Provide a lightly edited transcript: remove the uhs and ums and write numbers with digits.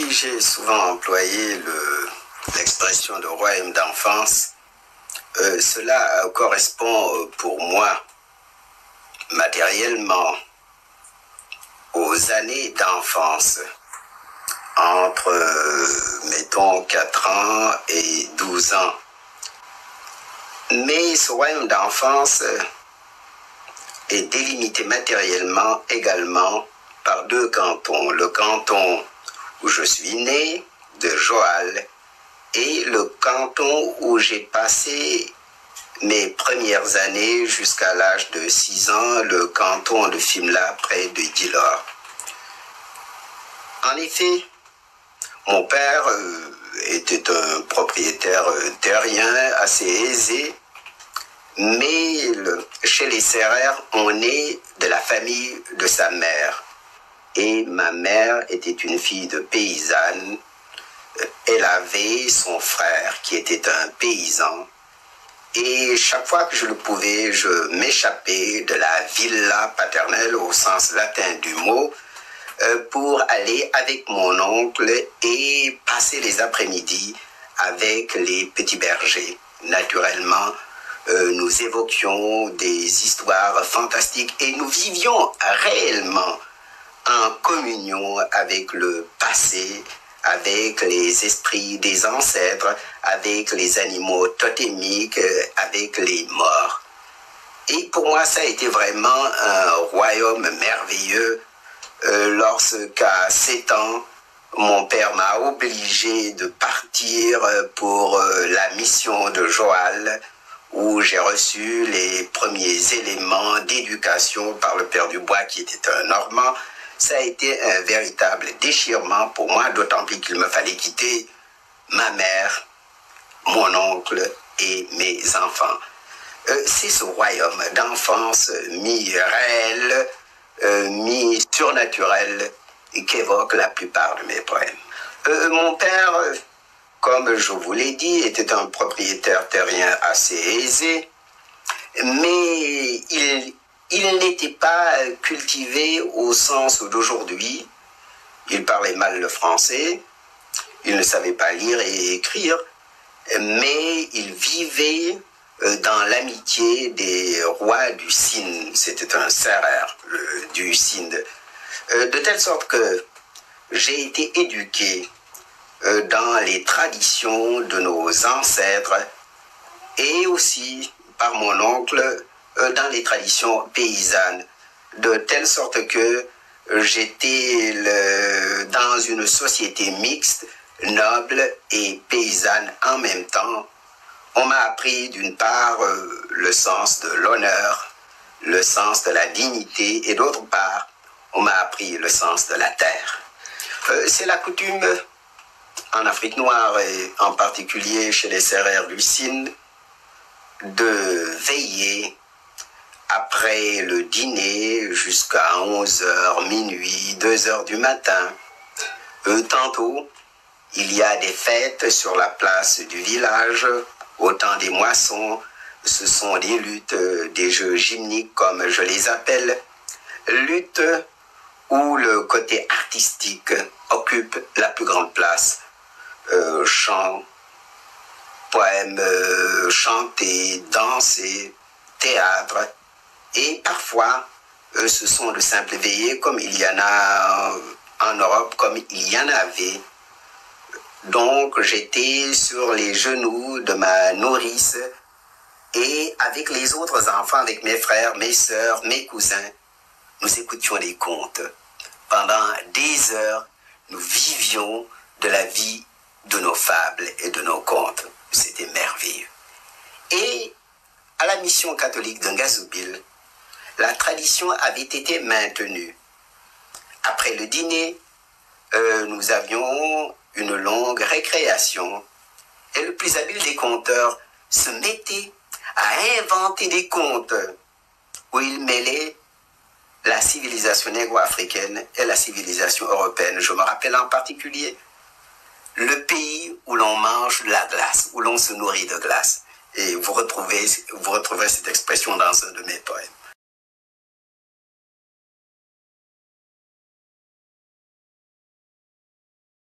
J'ai souvent employé l'expression de royaume d'enfance. Cela correspond pour moi matériellement aux années d'enfance, entre, mettons, 4 ans et 12 ans. Mais ce royaume d'enfance est délimité matériellement également par 2 cantons. Le canton où je suis né, de Joal, et le canton où j'ai passé mes premières années jusqu'à l'âge de 6 ans, le canton de Fimela, près de Djilor. En effet, mon père était un propriétaire terrien assez aisé, mais chez les Sérères, on est de la famille de sa mère. Et ma mère était une fille de paysanne. Elle avait son frère qui était un paysan. Et chaque fois que je le pouvais, je m'échappais de la villa paternelle au sens latin du mot pour aller avec mon oncle et passer les après-midi avec les petits bergers. Naturellement, nous évoquions des histoires fantastiques et nous vivions réellement en communion avec le passé, avec les esprits des ancêtres, avec les animaux totémiques, avec les morts. Et pour moi, ça a été vraiment un royaume merveilleux lorsqu'à 7 ans, mon père m'a obligé de partir pour la mission de Joal, où j'ai reçu les premiers éléments d'éducation par le père Dubois, qui était un Normand. Ça a été un véritable déchirement pour moi, d'autant plus qu'il me fallait quitter ma mère, mon oncle et mes enfants. C'est ce royaume d'enfance mi-réel, mi-surnaturel qu'évoquent la plupart de mes poèmes. Mon père, comme je vous l'ai dit, était un propriétaire terrien assez aisé, mais il n'était pas cultivé au sens d'aujourd'hui. Il parlait mal le français, il ne savait pas lire et écrire, mais il vivait dans l'amitié des rois du Sine. C'était un Sérère du Sine. De telle sorte que j'ai été éduqué dans les traditions de nos ancêtres et aussi par mon oncle dans les traditions paysannes, de telle sorte que j'étais dans une société mixte, noble et paysanne en même temps. On m'a appris d'une part le sens de l'honneur, le sens de la dignité, et d'autre part, on m'a appris le sens de la terre. C'est la coutume en Afrique noire et en particulier chez les Sérères du Sine de veiller après le dîner jusqu'à 11h, minuit, 2h du matin. Tantôt, il y a des fêtes sur la place du village. Au temps des moissons, ce sont des luttes, des jeux gymniques comme je les appelle. Luttes où le côté artistique occupe la plus grande place. Chants, poèmes chantés, dansés, théâtre. Et parfois, ce sont de simples veillées comme il y en a en Europe, comme il y en avait. Donc, j'étais sur les genoux de ma nourrice et avec les autres enfants, avec mes frères, mes sœurs, mes cousins, nous écoutions des contes. Pendant des heures, nous vivions de la vie de nos fables et de nos contes. C'était merveilleux. Et à la mission catholique de Ngazoubil, la tradition avait été maintenue. Après le dîner, nous avions une longue récréation et le plus habile des conteurs se mettait à inventer des contes où il mêlait la civilisation négro-africaine et la civilisation européenne. Je me rappelle en particulier le pays où l'on mange la glace, où l'on se nourrit de glace. Et vous retrouverez cette expression dans un de mes poèmes.